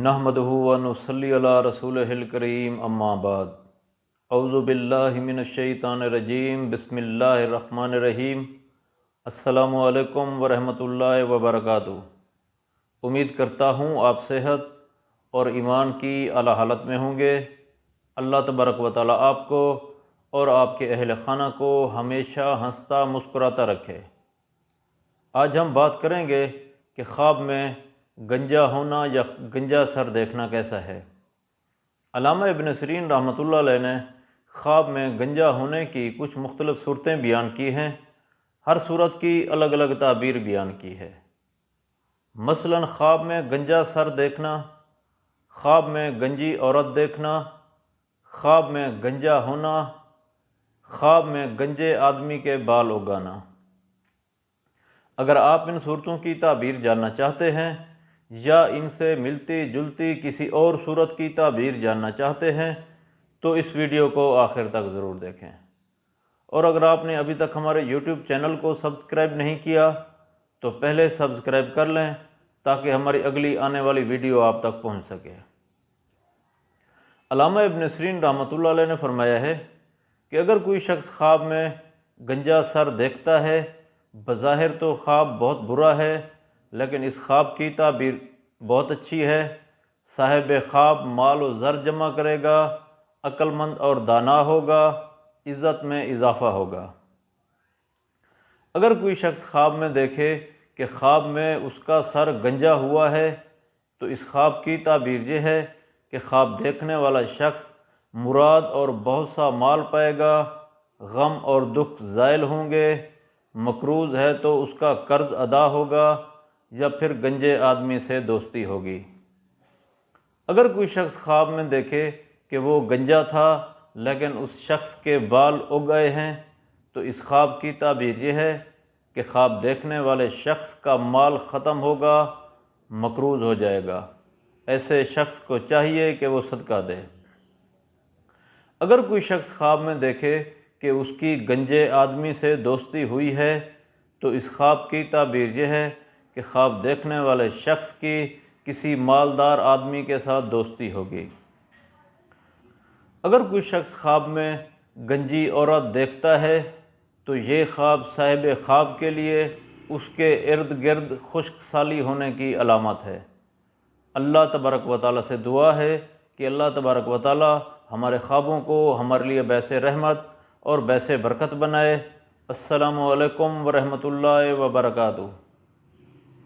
نحمدہ و نصلی علی رسولہ الکریم اما بعد اعوذ باللہ من الشیطان الرجیم بسم اللہ الرحمن الرحیم السلام علیکم ورحمۃ اللہ وبرکاتہ۔ امید کرتا ہوں آپ صحت اور ایمان کی اعلیٰ حالت میں ہوں گے۔ اللہ تبارک و تعالیٰ آپ کو اور آپ کے اہل خانہ کو ہمیشہ ہنستا مسکراتا رکھے۔ آج ہم بات کریں گے کہ خواب میں گنجا ہونا یا گنجا سر دیکھنا کیسا ہے۔ علامہ ابن سیرین رحمۃ اللہ علیہ نے خواب میں گنجا ہونے کی کچھ مختلف صورتیں بیان کی ہیں۔ ہر صورت کی الگ الگ تعبیر بیان کی ہے۔ مثلاً خواب میں گنجا سر دیکھنا، خواب میں گنجی عورت دیکھنا، خواب میں گنجا ہونا، خواب میں گنجے آدمی کے بال اگانا۔ اگر آپ ان صورتوں کی تعبیر جاننا چاہتے ہیں یا ان سے ملتی جلتی کسی اور صورت کی تعبیر جاننا چاہتے ہیں تو اس ویڈیو کو آخر تک ضرور دیکھیں۔ اور اگر آپ نے ابھی تک ہمارے یوٹیوب چینل کو سبسکرائب نہیں کیا تو پہلے سبسکرائب کر لیں تاکہ ہماری اگلی آنے والی ویڈیو آپ تک پہنچ سکے۔ علامہ ابن سیرین رحمۃ اللہ علیہ نے فرمایا ہے کہ اگر کوئی شخص خواب میں گنجا سر دیکھتا ہے، بظاہر تو خواب بہت برا ہے لیکن اس خواب کی تعبیر بہت اچھی ہے۔ صاحب خواب مال و زر جمع کرے گا، عقل مند اور دانا ہوگا، عزت میں اضافہ ہوگا۔ اگر کوئی شخص خواب میں دیکھے کہ خواب میں اس کا سر گنجا ہوا ہے تو اس خواب کی تعبیر یہ ہے کہ خواب دیکھنے والا شخص مراد اور بہت سا مال پائے گا، غم اور دکھ زائل ہوں گے، مقروض ہے تو اس کا قرض ادا ہوگا یا پھر گنجے آدمی سے دوستی ہوگی۔ اگر کوئی شخص خواب میں دیکھے کہ وہ گنجا تھا لیکن اس شخص کے بال اگ گئے ہیں تو اس خواب کی تعبیر یہ ہے کہ خواب دیکھنے والے شخص کا مال ختم ہوگا، مقروض ہو جائے گا۔ ایسے شخص کو چاہیے کہ وہ صدقہ دے۔ اگر کوئی شخص خواب میں دیکھے کہ اس کی گنجے آدمی سے دوستی ہوئی ہے تو اس خواب کی تعبیر یہ ہے کہ خواب دیکھنے والے شخص کی کسی مالدار آدمی کے ساتھ دوستی ہوگی۔ اگر کوئی شخص خواب میں گنجی عورت دیکھتا ہے تو یہ خواب صاحب خواب کے لیے اس کے ارد گرد خشک سالی ہونے کی علامت ہے۔ اللہ تبارک و تعالیٰ سے دعا ہے کہ اللہ تبارک و تعالیٰ ہمارے خوابوں کو ہمارے لیے باعث رحمت اور باعث برکت بنائے۔ السلام علیکم ورحمۃ اللہ وبرکاتہ۔